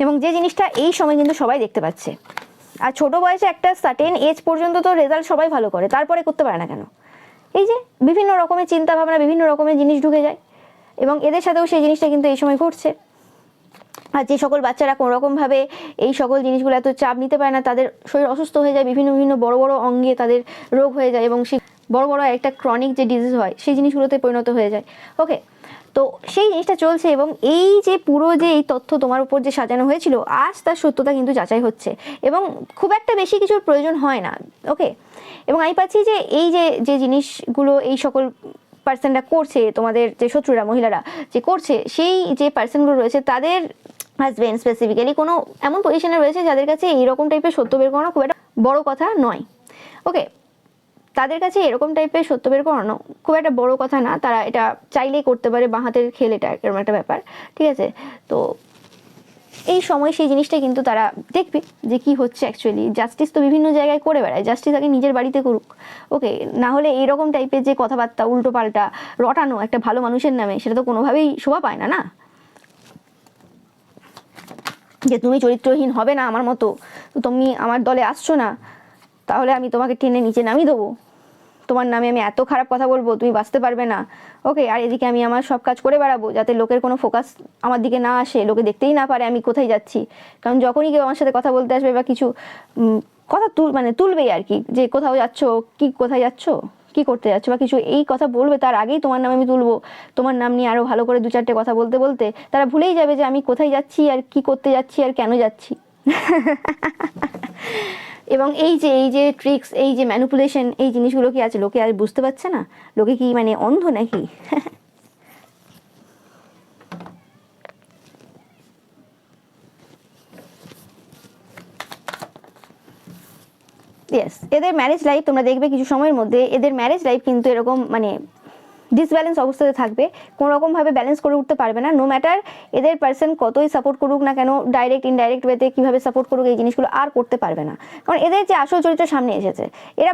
এবং যে জিনিসটা এই সময় কিন্তু সবাই দেখতে পাচ্ছে। আর ছোট বয়সে একটা সার্টেন এজ পর্যন্ত তো রেজাল্ট সবাই ভালো করে, তারপরে করতে পারে না কেন? এই যে বিভিন্ন রকমের চিন্তা ভাবনা, বিভিন্ন রকমের জিনিস ঢুকে যায়, এবং এদের সাথেও সেই জিনিসটা কিন্তু এই সময় ঘটছে। আর যে সকল বাচ্চারা কোনো রকমভাবে এই সকল জিনিসগুলো এত চাপ নিতে পারে না, তাদের শরীর অসুস্থ হয়ে যায়, বিভিন্ন বিভিন্ন বড় বড় অঙ্গে তাদের রোগ হয়ে যায়, এবং সেই বড় বড় একটা ক্রনিক যে ডিজিজ হয় সেই জিনিসগুলোতে পরিণত হয়ে যায়, ওকে, তো সেই জিনিসটা চলছে, এবং এই যে পুরো যে এই তথ্য তোমার উপর যে সাজানো হয়েছিল, আজ তার সত্যতা কিন্তু যাচাই হচ্ছে, এবং খুব একটা বেশি কিছুর প্রয়োজন হয় না, ওকে, এবং আমি পাচ্ছি যে এই যে যে জিনিসগুলো এই সকল পার্সনরা করছে, তোমাদের যে শত্রুরা মহিলারা যে করছে, সেই যে পার্সনগুলো রয়েছে তাদের হাজবেন্ড স্পেসিফিক্যালি কোনো এমন পজিশনে রয়েছে যাদের কাছে এইরকম টাইপের সত্য বের করানো খুব একটা বড় কথা নয়, ওকে, তাদের কাছে এরকম টাইপের সত্য বের করানো খুব একটা বড় কথা না, তারা এটা চাইলেই করতে পারে, বাঁ হাতের খেল এটা, এরকম একটা ব্যাপার, ঠিক আছে, তো এই সময় সেই জিনিসটা কিন্তু তারা দেখবে যে কি হচ্ছে অ্যাকচুয়ালি, জাস্টিস তো বিভিন্ন জায়গায় করে বেড়ায়, জাস্টিস আগে নিজের বাড়িতে করুক, ওকে, না হলে এইরকম টাইপের যে কথাবার্তা উল্টো পাল্টা রটানো একটা ভালো মানুষের নামে, সেটা তো কোনোভাবেই শোভা পায় না, না, যে তুমি চরিত্রহীন হবে না আমার মতো, তো তুমি আমার দলে আসছো না, তাহলে আমি তোমাকে টেনে নিচে নামিয়ে দেবো, তোমার নামে আমি এত খারাপ কথা বলবো তুমি বাঁচতে পারবে না, ওকে, আর এদিকে আমি আমার সব কাজ করে বেড়াবো যাতে লোকের কোনো ফোকাস আমার দিকে না আসে, লোকে দেখতেই না পারে আমি কোথায় যাচ্ছি, কারণ যখনই কেউ আমার সাথে কথা বলতে আসবে বা কিছু কথা তুলবেই আর কি, যে কোথাও যাচ্ছ, কি কোথায় যাচ্ছ, কি করতে যাচ্ছ বা কিছু, এই কথা বলবে, তার আগেই তোমার নাম আমি তুলবো, তোমার নাম নিয়ে আরো ভালো করে 2-4টে কথা বলতে বলতে তারা ভুলেই যাবে যে আমি কোথায় যাচ্ছি আর কি করতে যাচ্ছি আর কেন যাচ্ছি। এবং এই যে ট্রিক্স, এই যে ম্যানিপুলেশন, এই জিনিসগুলো কি আছে, লোকে আর বুঝতে পারছে না, লোকে কি মানে অন্ধ নাকি? ইয়েস, এদের ম্যারেজ লাইফ তোমরা দেখবে কিছু সময়ের মধ্যে এদের ম্যারেজ লাইফ কিন্তু এরকম মানে ডিসব্যালেন্স অবস্থাতে থাকবে, কোনো রকমভাবে ব্যালেন্স করে উঠতে পারবে না, নো ম্যাটার এদের পার্সন কতই সাপোর্ট করুক না কেন, ডাইরেক্ট ইনডাইরেক্ট ওয়েতে কীভাবে সাপোর্ট করুক, এই জিনিসগুলো আর করতে পারবে না, কারণ এদের যে আসল চরিত্র সামনে এসেছে, এরা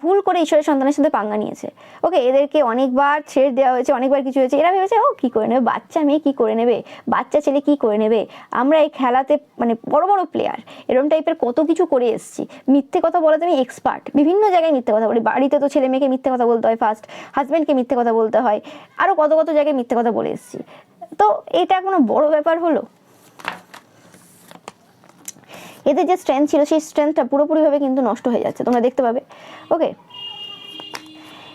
ভুল করে ঈশ্বরের সন্তানের সাথে পাঙ্গা নিয়েছে, ওকে, এদেরকে অনেকবার ছেড়ে দেওয়া হয়েছে, অনেকবার কিছু হয়েছে, এরা ভেবেছে ও কী করে নেবে, বাচ্চা মেয়ে কী করে নেবে, বাচ্চা ছেলে কী করে নেবে, আমরা এই খেলাতে মানে বড় বড় প্লেয়ার, এরকম টাইপের কত কিছু করে এসেছি, মিথ্যে কথা বলাতে আমি এক্সপার্ট, বিভিন্ন জায়গায় মিথ্যে কথা বলি, বাড়িতে তো ছেলে মেয়েকে মিথ্যে কথা বলতে হয়, ফার্স্ট হাজব্যান্ডকে মিথ্যে কথা বলতে হয়, আরো কত কত জায়গায় মিথ্যে কথা বলে এসেছি, তো এটা কোনো বড় ব্যাপার হলো? এদের যে স্ট্রেংথ ছিল সেই স্ট্রেংথটা পুরোপুরিভাবে কিন্তু নষ্ট হয়ে যাচ্ছে, তোমরা দেখতে পাবে, ওকে,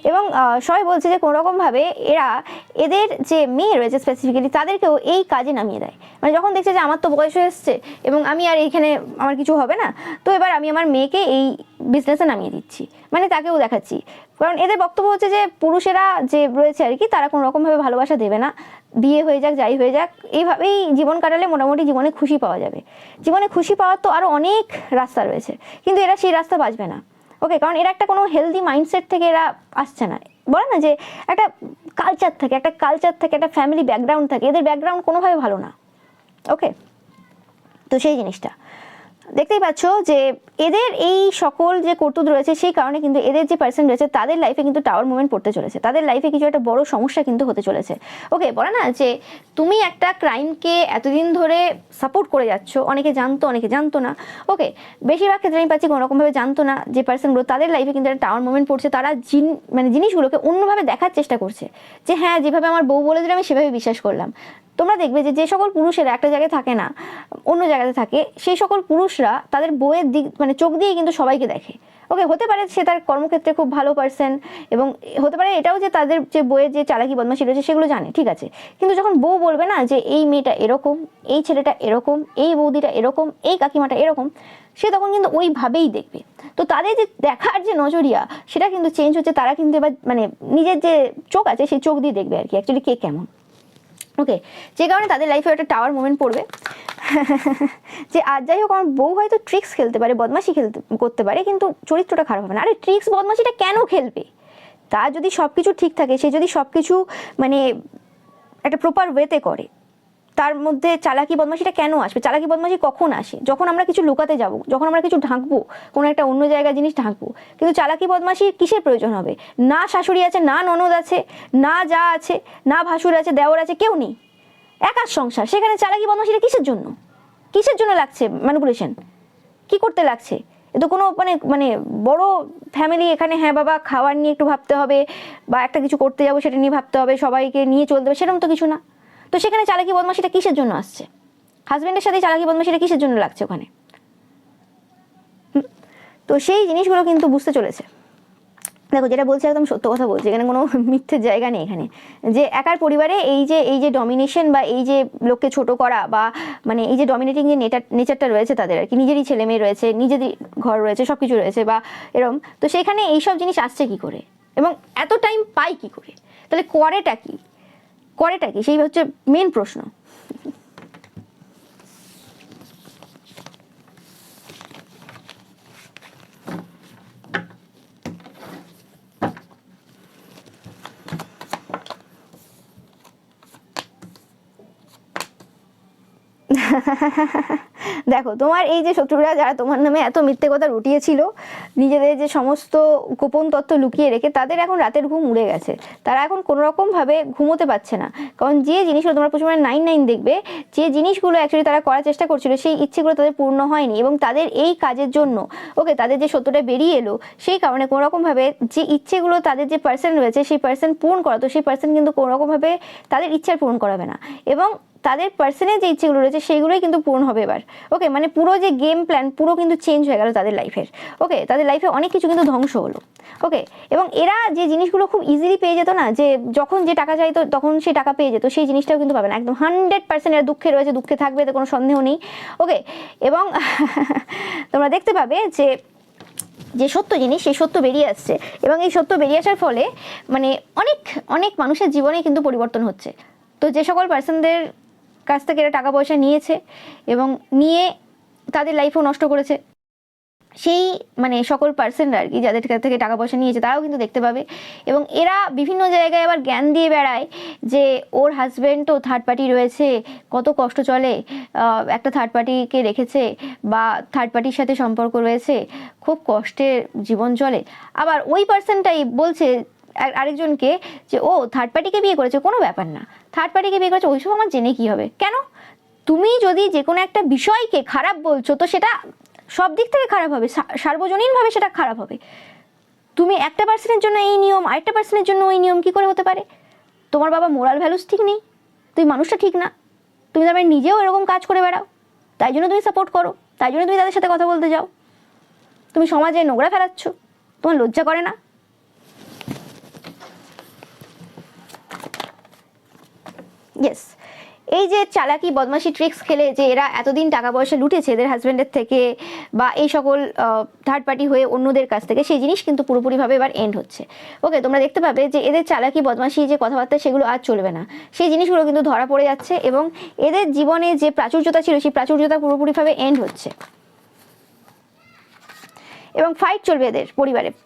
এবং সবাই বলছে যে কোনোরকমভাবে এরা এদের যে মেয়ে রয়েছে স্পেসিফিক্যালি তাদেরকেও এই কাজে নামিয়ে দেয়, মানে যখন দেখছে যে আমার তো বয়স হয়ে এসছে এবং আমি আর এইখানে আমার কিছু হবে না, তো এবার আমি আমার মেয়েকে এই বিজনেসে নামিয়ে দিচ্ছি, মানে তাকেও দেখাচ্ছি, কারণ এদের বক্তব্য হচ্ছে যে পুরুষেরা যে রয়েছে আর কি তারা কোনো রকমভাবে ভালোবাসা দেবে না, বিয়ে হয়ে যাক যাই হয়ে যাক এইভাবেই জীবন কাটালে মোটামুটি জীবনে খুশি পাওয়া যাবে, জীবনে খুশি পাওয়ার তো আরও অনেক রাস্তা রয়েছে, কিন্তু এরা সেই রাস্তা বাঁচবে না, ওকে, কারণ এরা একটা কোনো হেলদি মাইন্ডসেট থেকে এরা আসছে না, বলে না যে একটা কালচার থাকে, একটা ফ্যামিলি ব্যাকগ্রাউন্ড থাকে, এদের ব্যাকগ্রাউন্ড কোনোভাবে ভালো না। ওকে, তো সেই জিনিসটা দেখতেই পাচ্ছ যে এদের এই সকল যে কর্তৃত্ব রয়েছে সেই কারণে কিন্তু এদের যে পার্সন রয়েছে তাদের লাইফে কিন্তু টাওয়ার মুভমেন্ট পড়তে চলেছে, তাদের লাইফে কিছু একটা বড় সমস্যা কিন্তু হতে চলেছে। ওকে, বলে না যে তুমি একটা ক্রাইমকে এতদিন ধরে সাপোর্ট করে যাচ্ছ, অনেকে জানতো অনেকে জানতো না। ওকে, বেশিরভাগ ক্ষেত্রে আমি পাচ্ছি কোনোরকমভাবে জানতো না যে পার্সনগুলো, তাদের লাইফে কিন্তু একটা টাওয়ার মুভমেন্ট পড়ছে। তারা মানে জিনিসগুলোকে অন্যভাবে দেখার চেষ্টা করছে যে হ্যাঁ, যেভাবে আমার বউ বলে দিল আমি সেভাবে বিশ্বাস করলাম। তোমরা দেখবে যে যে সকল পুরুষেরা একটা জায়গায় থাকে না, অন্য জায়গাতে থাকে, সেই সকল পুরুষরা তাদের বউয়ের দিক মানে চোখ দিয়ে কিন্তু সবাইকে দেখে। ওকে, হতে পারে সে তার কর্মক্ষেত্রে খুব ভালো পার্সন, এবং হতে পারে এটাও যে তাদের যে বউয়ের যে চালাকি বদমাশি রয়েছে সেগুলো জানে, ঠিক আছে। কিন্তু যখন বউ বলবে না যে এই মেয়েটা এরকম, এই ছেলেটা এরকম, এই বৌদিটা এরকম, এই কাকিমাটা এরকম, সে তখন কিন্তু ওইভাবেই দেখবে। তো তাদের যে দেখার যে নজরিয়া সেটা কিন্তু চেঞ্জ হচ্ছে। তারা কিন্তু এবার মানে নিজের যে চোখ আছে সেই চোখ দিয়ে দেখবে আর কি অ্যাকচুয়ালি কে কেমন। ওকে, যে কারণে তাদের লাইফে একটা টাওয়ার মুভমেন্ট পড়বে যে আজ যাই হোক আমার বউ হয়তো ট্রিক্স খেলতে পারে, বদমাশি করতে পারে, কিন্তু চরিত্রটা খারাপ হবে না। আরে ট্রিক্স বদমাশিটা কেন খেলবে? তার যদি সব কিছু ঠিক থাকে, সে যদি সব কিছু মানে একটা প্রপার ওয়েতে করে, তার মধ্যে চালাকি বদমাশিটা কেন আসবে? চালাকি বদমাশি কখন আসে? যখন আমরা কিছু লুকাতে যাব, যখন আমরা কিছু ঢাকবো, কোনো একটা অন্য জায়গায় জিনিস ঢাকবো। কিন্তু চালাকি বদমাশির কিসের প্রয়োজন হবে? না শাশুড়ি আছে, না ননদ আছে, না যা আছে, না ভাসুর আছে, দেওর আছে, কেউ নেই, একার সংসার। সেখানে চালাকি বদমাশিটা কিসের জন্য? কিসের জন্য লাগছে ম্যানিপুলেশন? কি করতে লাগছে? এ তো কোনো মানে মানে বড় ফ্যামিলি, এখানে হ্যাঁ বাবা খাওয়ার নিয়ে একটু ভাবতে হবে, বা একটা কিছু করতে যাবো সেটা নিয়ে ভাবতে হবে, সবাইকে নিয়ে চলতে হবে, সেরকম তো কিছু না। তো সেখানে চালাকি বদমাশিটা কিসের জন্য আসছে? হাজবেন্ডের সাথে চালাকি বদমাশিটা কিসের জন্য লাগছে ওখানে? তো সেই জিনিসগুলো কিন্তু বুঝতে চলেছে। দেখো, যেটা বলছি একদম সত্য কথা বলছি, এখানে কোনো মিথ্যের জায়গা নেই। এখানে যে একার পরিবারে এই যে ডমিনেশন বা এই যে লোককে ছোট করা বা মানে এই যে ডমিনেটিং যে নেচারটা রয়েছে তাদের আর কি, নিজেরই ছেলে মেয়ে রয়েছে, নিজেরই ঘর রয়েছে, সব কিছু রয়েছে বা এরম, তো সেখানে এইসব জিনিস আসছে কি করে এবং এত টাইম পাই কি করে? তাহলে করেটা কি? সেই হচ্ছে মেন প্রশ্ন। দেখো, তোমার এই যে শত্রুরা যারা তোমার নামে এত মিথ্যে কথা রটিয়েছিল, নিজেদের যে সমস্ত গোপন তথ্য লুকিয়ে রেখে, তাদের এখন রাতের ঘুম উড়ে গেছে। তারা এখন কোনো রকম ভাবে ঘুমোতে পারছে না, কারণ যে জিনিসগুলো তোমরা প্রচুর 9/9 দেখবে, যে জিনিসগুলো অ্যাকচুয়ালি তারা করার চেষ্টা করছিল সেই ইচ্ছেগুলো তাদের পূর্ণ হয়নি, এবং তাদের এই কাজের জন্য ওকে তাদের যে সত্যটা বেরিয়ে এলো, সেই কারণে কোনো রকম ভাবে যে ইচ্ছেগুলো তাদের যে পার্সন রয়েছে সেই পার্সন পূরণ করা, তো সেই পার্সন কিন্তু কোনো রকম ভাবে তাদের ইচ্ছার পূরণ করাবে না, এবং তাদের পার্সনের যে ইচ্ছেগুলো রয়েছে সেইগুলোই কিন্তু পূরণ হবে এবার। ওকে, মানে পুরো যে গেম প্ল্যান পুরো কিন্তু চেঞ্জ হয়ে গেল তাদের লাইফের। ওকে, তাদের লাইফে অনেক কিছু কিন্তু ধ্বংস হলো। ওকে, এবং এরা যে জিনিসগুলো খুব ইজিলি পেয়ে যেত না, যে যখন যে টাকা চাইতো তখন সেই টাকা পেয়ে যেত, সেই জিনিসটাও কিন্তু পাবে না। একদম 100% এরা দুঃখে রয়েছে, দুঃখে থাকবে, এতে কোনো সন্দেহ নেই। ওকে, এবং তোমরা দেখতে পাবে যে যে সত্য জিনিস সেই সত্য বেরিয়ে আসছে, এবং এই সত্য বেরিয়ে আসার ফলে মানে অনেক অনেক মানুষের জীবনে কিন্তু পরিবর্তন হচ্ছে। তো যে সকল পার্সনদের কাছ থেকে এরা টাকা পয়সা নিয়েছে এবং নিয়ে তাদের লাইফও নষ্ট করেছে, সেই মানে সকল পার্সনরা আর কি যাদের কাছ থেকে টাকা পয়সা নিয়েছে তারাও কিন্তু দেখতে পাবে। এবং এরা বিভিন্ন জায়গায় আবার জ্ঞান দিয়ে বেড়ায় যে ওর হাজব্যান্ড তো থার্ড পার্টি রয়েছে, কত কষ্ট চলে, একটা থার্ড পার্টিকে রেখেছে বা থার্ড পার্টির সাথে সম্পর্ক রয়েছে, খুব কষ্টের জীবন চলে। আবার ওই পার্সনটাই বলছে আরেকজনকে যে ও থার্ড পার্টিকে বিয়ে করেছে, কোনো ব্যাপার না, থার্ড পার্টিকে বিয়ে করেছে, ওইসব আমার জেনে কি হবে? কেন? তুমি যদি যে কোনো একটা বিষয়কে খারাপ বলছো তো সেটা সব দিক থেকে খারাপ হবে, সার্বজনীনভাবে সেটা খারাপ হবে। তুমি একটা পার্সনের জন্য এই নিয়ম, আরেকটা পার্সনের জন্য ওই নিয়ম, কি করে হতে পারে? তোমার বাবা মোরাল ভ্যালুস ঠিক নেই, তুমি মানুষটা ঠিক না, তুমি তার মানে নিজেও এরকম কাজ করে বেড়াও, তাই জন্য তুমি সাপোর্ট করো, তাই জন্য তুমি তাদের সাথে কথা বলতে যাও, তুমি সমাজে নোংরা ফেলাচ্ছ, তোমার লজ্জা করে না? ইয়েস, এই যে চালাকি বদমাশি ট্রিক্স খেলে যে এরা এতদিন টাকা পয়সা লুটেছে এদের হাজব্যান্ডের থেকে বা এই সকল থার্ড পার্টি হয়ে অন্যদের কাছ থেকে, সেই জিনিস কিন্তু পুরোপুরিভাবে এবার এন্ড হচ্ছে। ওকে, তোমরা দেখতে পাবে যে এদের চালাকি বদমাশি যে কথাবার্তা সেগুলো আর চলবে না, সেই জিনিসগুলো কিন্তু ধরা পড়ে যাচ্ছে, এবং এদের জীবনে যে প্রাচুর্যতা ছিল সেই প্রাচুর্যতা পুরোপুরিভাবে এন্ড হচ্ছে। এবং ফাইট চলবে এদের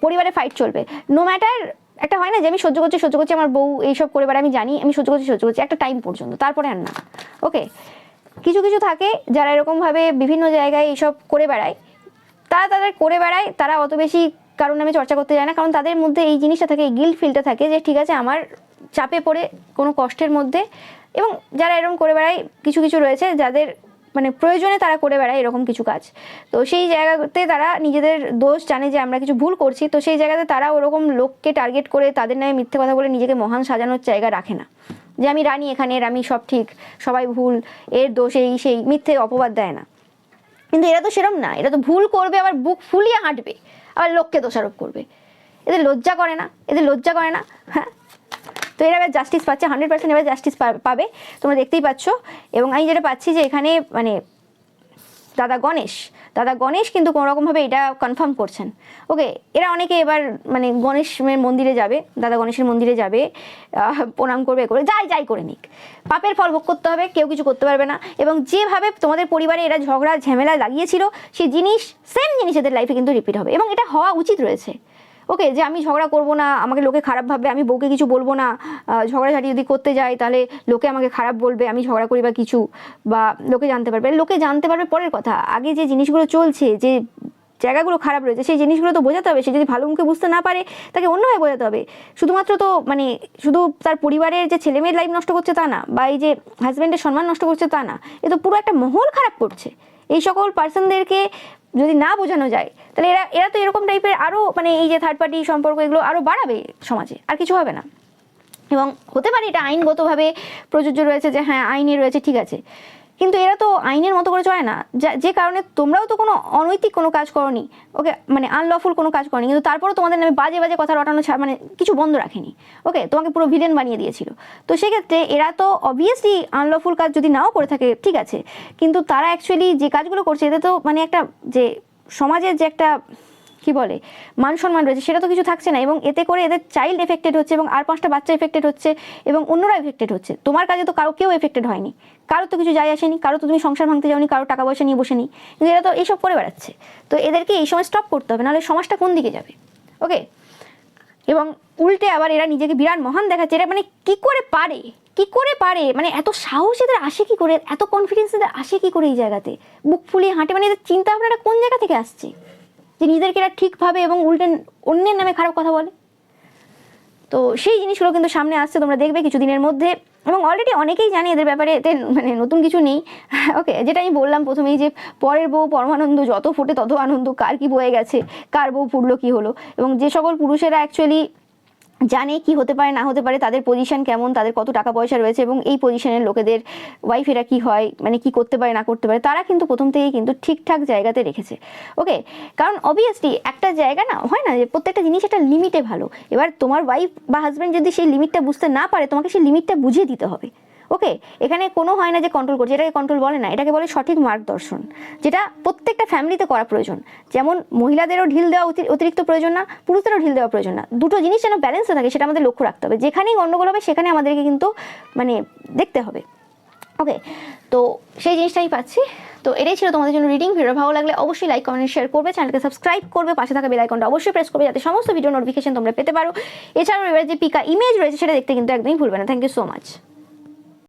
পরিবারে ফাইট চলবে, নো ম্যাটার একটা হয় না যে আমি সহ্য করছি আমার বউ এইসব করে বেড়ায়, আমি জানি আমি সহ্য করছি একটা টাইম পর্যন্ত, তারপরে আর না। ওকে, কিছু কিছু থাকে যারা এরকমভাবে বিভিন্ন জায়গায় এইসব করে বেড়ায়, তারা তাদের করে বেড়ায়, তারা অত বেশি কারণ আমি চর্চা করতে যায় না, কারণ তাদের মধ্যে এই জিনিসটা থাকে, এই গিল্ট ফিলটা থাকে যে ঠিক আছে আমার চাপে পড়ে কোনো কষ্টের মধ্যে, এবং যারা এরকম করে বেড়ায় কিছু কিছু রয়েছে যাদের মানে প্রয়োজনে তারা করে বেড়ায় এরকম কিছু কাজ, তো সেই জায়গাতে তারা নিজেদের দোষ জানে যে আমরা কিছু ভুল করছি, তো সেই জায়গাতে তারা ওরকম লোককে টার্গেট করে তাদের নামে মিথ্যে কথা বলে নিজেকে মহান সাজানোর জায়গা রাখে না, যে আমি রানী এখানের, আমি সব ঠিক, সবাই ভুল, এর দোষ এই সেই মিথ্যে অপবাদ দেয় না। কিন্তু এরা তো সেরম না, এরা তো ভুল করবে আবার বুক ফুলিয়ে হাঁটবে, আবার লোককে দোষারোপ করবে, এদের লজ্জা করে না। হ্যাঁ, তো এরা এবার জাস্টিস পাচ্ছে, 100% এবার জাস্টিস পাবে, তোমরা দেখতেই পাচ্ছ। এবং আমি যেটা পাচ্ছি যে এখানে মানে দাদা গণেশ কিন্তু কোনোরকমভাবে এটা কনফার্ম করছেন। ওকে, এরা অনেকে এবার মানে গণেশের মন্দিরে যাবে, দাদা গণেশের মন্দিরে যাবে, প্রণাম করবে, করে যাই করে নিক, পাপের ফল ভোগ করতে হবে, কেউ কিছু করতে পারবে না। এবং যেভাবে তোমাদের পরিবারে এরা ঝগড়া ঝামেলা লাগিয়েছিল, সেই জিনিস সেম জিনিস এদের লাইফে কিন্তু রিপিট হবে, এবং এটা হওয়া উচিত রয়েছে। ওকে, যে আমি ঝগড়া করবো না, আমাকে লোকে খারাপ ভাববে, আমি বউকে কিছু বলবো না, ঝগড়াঝাটি যদি করতে যাই তাহলে লোকে আমাকে খারাপ বলবে, আমি ঝগড়া করি বা কিছু, বা লোকে জানতে পারবে পরের কথা, আগে যে জিনিসগুলো চলছে, যে জায়গাগুলো খারাপ রয়েছে, সেই জিনিসগুলো তো বোঝাতে হবে। সে যদি ভালো মুখে বুঝতে না পারে, তাকে অন্যভাবে বোঝাতে হবে। শুধুমাত্র তো মানে শুধু তার পরিবারের যে ছেলে মেয়ের লাইফ নষ্ট করছে তা না, বা এই যে হাজব্যান্ডের সম্মান নষ্ট করছে তা না, এ তো পুরো একটা মহল খারাপ করছে। এই সকল পার্সনদেরকে যদি না বোঝানো যায়, তাহলে এরা তো এরকম টাইপের আরও মানে এই যে থার্ড পার্টি সম্পর্ক এগুলো আরও বাড়াবে সমাজে, আর কিছু হবে না। এবং হতে পারে এটা আইনগতভাবে প্রযোজ্য রয়েছে, যে হ্যাঁ আইনে রয়েছে, ঠিক আছে, কিন্তু এরা তো আইনের মতো করে চলে না, যে কারণে তোমরাও তো কোনো অনৈতিক কোনো কাজ করনি, ওকে, মানে আনলফুল কোনো কাজ করনি, কিন্তু তারপরেও তোমাদের নামে বাজে কথা রটানো মানে কিছু বন্ধ রাখেনি। ওকে, তোমাকে পুরো ভিলেন বানিয়ে দিয়েছিল। তো সেক্ষেত্রে এরা তো অবভিয়াসলি আনলফুল কাজ যদি নাও করে থাকে, ঠিক আছে, কিন্তু তারা অ্যাকচুয়ালি যে কাজগুলো করছে, এতে তো মানে একটা যে সমাজের যে একটা কি বলে মান সম্মান রয়েছে, সেটা তো কিছু থাকছে না। এবং এতে করে এদের চাইল্ড এফেক্টেড হচ্ছে, এবং আর 5টা বাচ্চা এফেক্টেড হচ্ছে, এবং অন্যরা এফেক্টেড হচ্ছে। তোমার কাজে তো কেউ এফেক্টেড হয়নি, কারো তো কিছু যায় আসেনি, কারো তো তুমি সংসার ভাঙতে যাওনি, কারো টাকা পয়সা নিয়ে বসে নি, কিন্তু এরা তো এইসব করে বেড়াচ্ছে। তো এদেরকে এই সময় স্টপ করতে হবে, নাহলে সমাজটা কোন দিকে যাবে। ওকে, এবং উল্টে আবার এরা নিজেকে বিরাট মহান দেখাচ্ছে। এরা মানে কি করে পারে মানে এত সাহস এদের আসে কি করে, এত কনফিডেন্স এদের আসে কি করে এই জায়গাতে, বুক ফুলিয়ে হাঁটে, মানে এদের চিন্তা ভাবনাটা কোন জায়গা থেকে আসছে যে নিজেদেরকে এরা ঠিকভাবে এবং উল্টে অন্যের নামে খারাপ কথা বলে। তো সেই জিনিসগুলো কিন্তু সামনে আসছে, তোমরা দেখবে কিছুদিনের মধ্যে, এবং অলরেডি অনেকেই জানে এদের ব্যাপারে, এতে মানে নতুন কিছু নেই। ওকে, যেটা আমি বললাম প্রথমেই, যে পরের বউ পরমানন্দ, যত ফোটে তত আনন্দ, কার কি বয়ে গেছে, কার বউ ফুটলো কি হলো। এবং যে সকল পুরুষেরা অ্যাকচুয়ালি জানে কি হতে পারে না হতে পারে, তাদের পজিশন কেমন, তাদের কত টাকা পয়সা রয়েছে, এবং এই পজিশনের লোকেদের ওয়াইফেরা কি হয়, মানে কি করতে পারে না করতে পারে, তারা কিন্তু প্রথম থেকেই কিন্তু ঠিকঠাক জায়গাতে রেখেছে। ওকে, কারণ অবভিয়াসলি একটা জায়গা না হয় না যে প্রত্যেকটা জিনিস একটা লিমিটে ভালো। এবার তোমার ওয়াইফ বা হাজব্যান্ড যদি সেই লিমিটটা বুঝতে না পারে, তোমাকে সেই লিমিটটা বুঝিয়ে দিতে হবে। ওকে, এখানে কোনো হয় না যে কন্ট্রোল করছে, এটাকে কন্ট্রোল বলে না, এটাকে বলে সঠিক মার্গদর্শন, যেটা প্রত্যেকটা ফ্যামিলিতে করা প্রয়োজন। যেমন মহিলাদেরও ঢিল দেওয়া অতিরিক্ত প্রয়োজন না, পুরুষদেরও ঢিল দেওয়া প্রয়োজন না, দুটো জিনিস যেন ব্যালেন্সে থাকে, সেটা আমাদের লক্ষ্য রাখতে হবে। যেখানেই গণ্ডগোল হবে সেখানে আমাদেরকে কিন্তু মানে দেখতে হবে। ওকে, তো সেই জিনিসটাই পাচ্ছি। তো এটাই ছিল তোমাদের জন্য রিডিং। ভিডিও ভালো লাগলে অবশ্যই লাইক কমেন্ট শেয়ার করবে, চ্যানেলকে সাবস্ক্রাইব করবে, পাশে থাকা বেল আইকনটা অবশ্যই প্রেস করবে, যাতে সমস্ত ভিডিও নোটিফিকেশন তোমরা পেতে পারো। এছাড়াও এবার যে পিকা ইমেজ রয়েছে সেটা দেখতে কিন্তু একদমই ভুলবে না। Thank you so much.